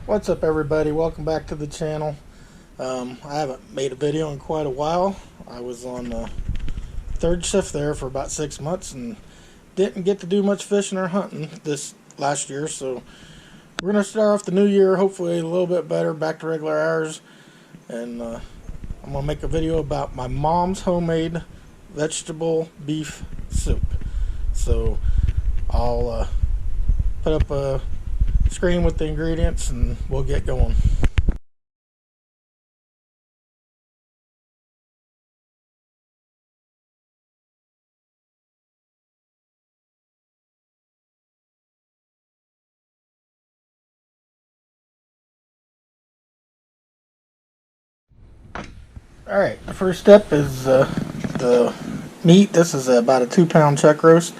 What's up, everybody? Welcome back to the channel. I haven't made a video in quite a while. I was on the third shift there for about 6 months and didn't get to do much fishing or hunting this last year, so we're going to start off the new year hopefully a little bit better, back to regular hours. And I'm going to make a video about my mom's homemade vegetable beef soup. So I'll put up a screen with the ingredients and we'll get going. Alright, the first step is the meat. This is about a 2-pound chuck roast,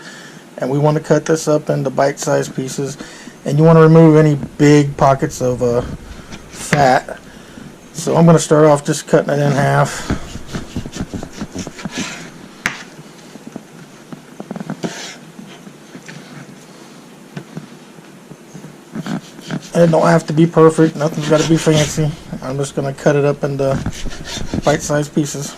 and we want to cut this up into bite-sized pieces, and you want to remove any big pockets of fat. So I'm going to start off just cutting it in half. And it don't have to be perfect, nothing's got to be fancy. I'm just going to cut it up into bite-sized pieces.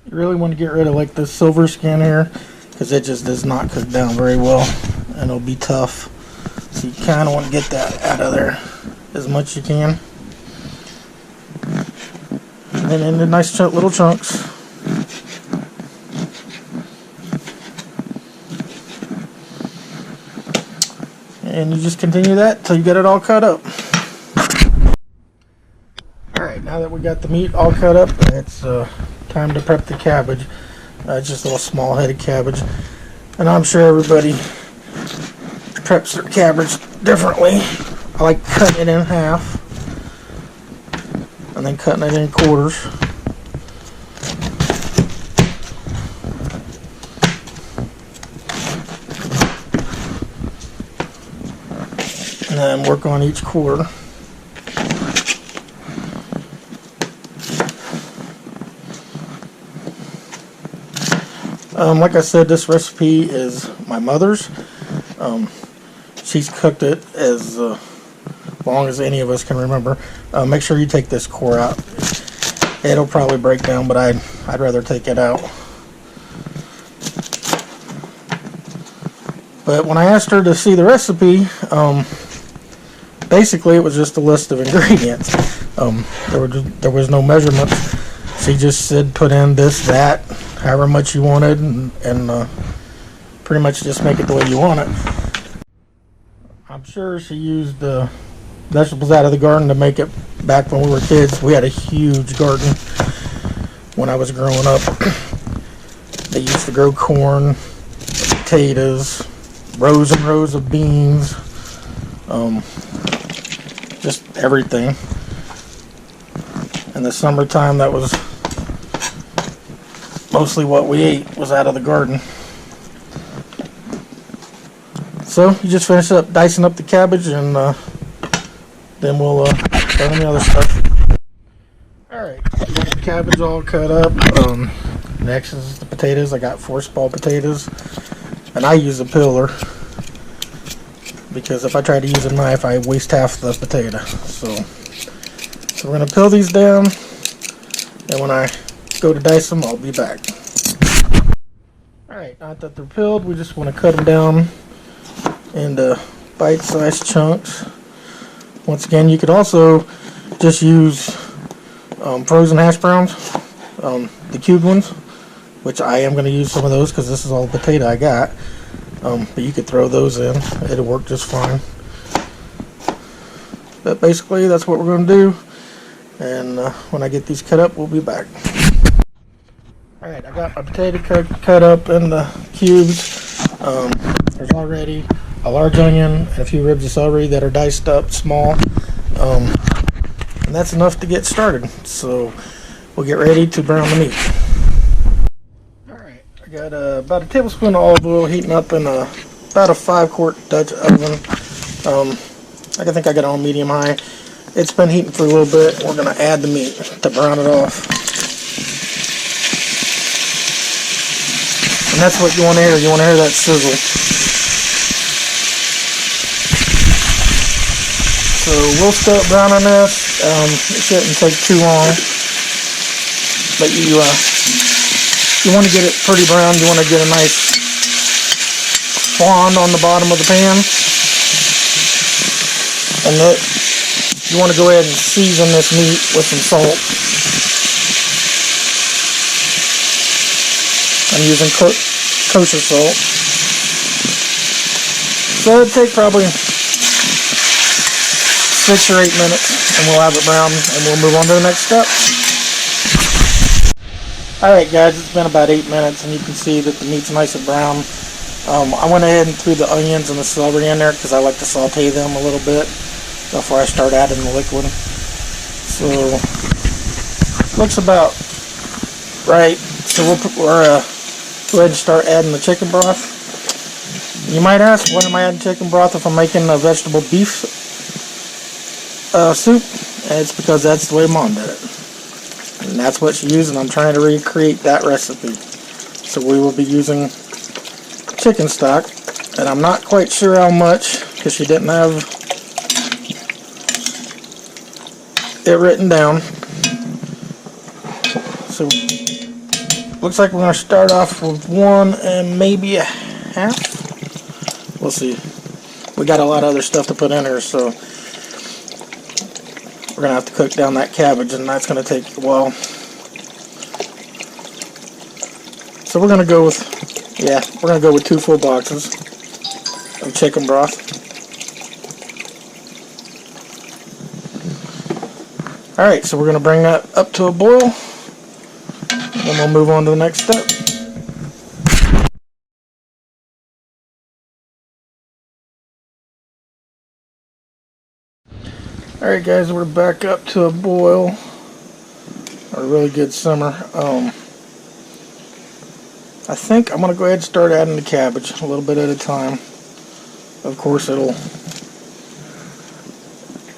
You really want to get rid of like the silver skin here, because it just does not cook down very well and it'll be tough. So you kind of want to get that out of there as much as you can. And then into nice little chunks. And you just continue that until you get it all cut up. Alright, now that we got the meat all cut up, it's time to prep the cabbage. Just a little small headed cabbage. And I'm sure everybody preps their cabbage differently. I like cutting it in half and then cutting it in quarters. And then work on each quarter. Like I said, this recipe is my mother's. She's cooked it as long as any of us can remember. Make sure you take this core out. It'll probably break down, but I'd rather take it out. But when I asked her to see the recipe, basically it was just a list of ingredients. There was no measurements. She just said put in this, that, however much you wanted, and pretty much just make it the way you want it. I'm sure she used vegetables out of the garden to make it back when we were kids. We had a huge garden when I was growing up. They used to grow corn, potatoes, rows and rows of beans, just everything. In the summertime, that was mostly what we ate, was out of the garden. So you just finish up dicing up the cabbage, and then we'll start on the other stuff. Alright, got the cabbage all cut up. Next is the potatoes. I got 4 small potatoes, and I use a peeler because if I try to use a knife, I waste half the potato. So we're going to peel these down, and when I go to dice them, I'll be back. Alright, now that they're peeled, we just want to cut them down into bite-sized chunks. Once again, you could also just use frozen hash browns, the cubed ones, which I am going to use some of those because this is all the potato I got. But you could throw those in, it'll work just fine. But basically, that's what we're going to do. And when I get these cut up, we'll be back. Alright, I got my potato cut up in the cubes. There's already a large onion and a few ribs of celery that are diced up small. And that's enough to get started. So we'll get ready to brown the meat. Alright, I got about a tablespoon of olive oil heating up in about a 5-quart Dutch oven. I think I got it on medium high. It's been heating for a little bit. We're going to add the meat to brown it off. And that's what you want to hear. You want to hear that sizzle. So we'll start browning this. It shouldn't take too long, but you want to get it pretty brown. You want to get a nice fond on the bottom of the pan, and you want to go ahead and season this meat with some salt. I'm using kosher salt. So it'll take probably 6 or 8 minutes, and we'll have it brown, and we'll move on to the next step. Alright guys, it's been about 8 minutes, and you can see that the meat's nice and brown. I went ahead and threw the onions and the celery in there because I like to saute them a little bit before I start adding the liquid. So, looks about right. So we'll go ahead and start adding the chicken broth. You might ask, why am I adding chicken broth if I'm making a vegetable beef soup? And it's because that's the way Mom did it. And that's what she used, and I'm trying to recreate that recipe. So we will be using chicken stock, and I'm not quite sure how much because she didn't have it written down. So looks like we're going to start off with 1 and maybe a half. We'll see. We got a lot of other stuff to put in here, so we're going to have to cook down that cabbage, and that's going to take a while. So we're going to go with, we're going to go with 2 full boxes of chicken broth. Alright, so we're going to bring that up to a boil, and we'll move on to the next step. Alright guys, we're back up to a boil, a really good simmer. I think I'm going to go ahead and start adding the cabbage a little bit at a time. Of course it'll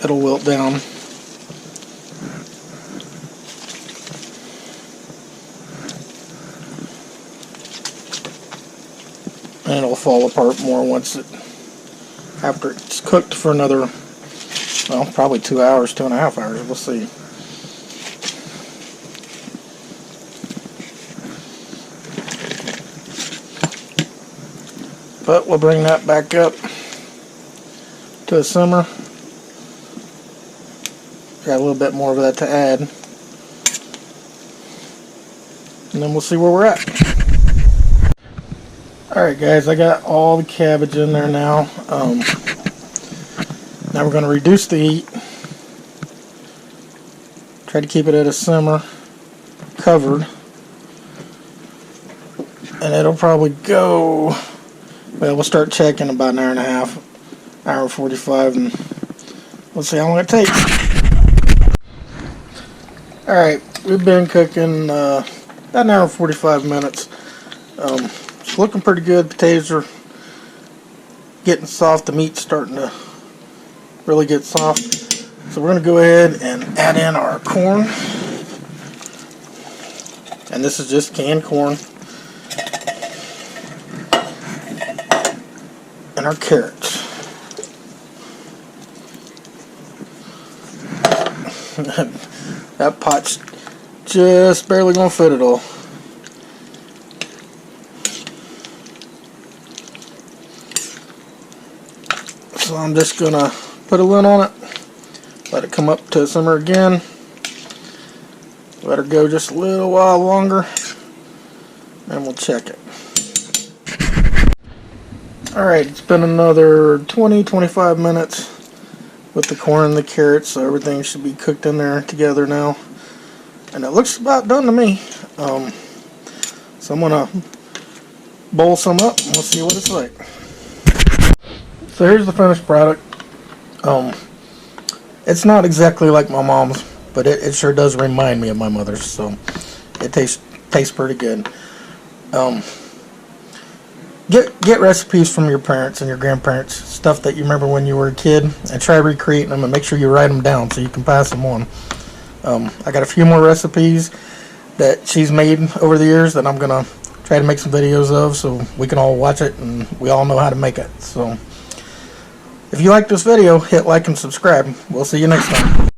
wilt down. And it'll fall apart more after it's cooked for another, well, probably 2 hours, 2.5 hours, we'll see. But we'll bring that back up to a simmer. Got a little bit more of that to add. And then we'll see where we're at. Alright guys, I got all the cabbage in there now. Now we're going to reduce the heat. Try to keep it at a simmer, covered. And it'll probably go, well, we'll start checking about an hour and a half, hour and 45, and we'll see how long it takes. Alright, we've been cooking about an hour and 45 minutes. It's looking pretty good. Potatoes are getting soft. The meat's starting to really get soft. So we're going to go ahead and add in our corn. And this is just canned corn. And our carrots. That pot's just barely going to fit it all. So I'm just going to put a lid on it, let it come up to a simmer again, let her go just a little while longer, and we'll check it. Alright, it's been another 20-25 minutes with the corn and the carrots, so everything should be cooked in there together now. And it looks about done to me. So I'm going to bowl some up and we'll see what it's like. So here's the finished product. It's not exactly like my mom's, but it sure does remind me of my mother's, so it tastes pretty good. Get recipes from your parents and your grandparents, stuff that you remember when you were a kid, and try recreating them, and make sure you write them down so you can pass them on. I got a few more recipes that she's made over the years that I'm gonna try to make some videos of, so we can all watch it and we all know how to make it. So If you like this video, hit like and subscribe. We'll see you next time.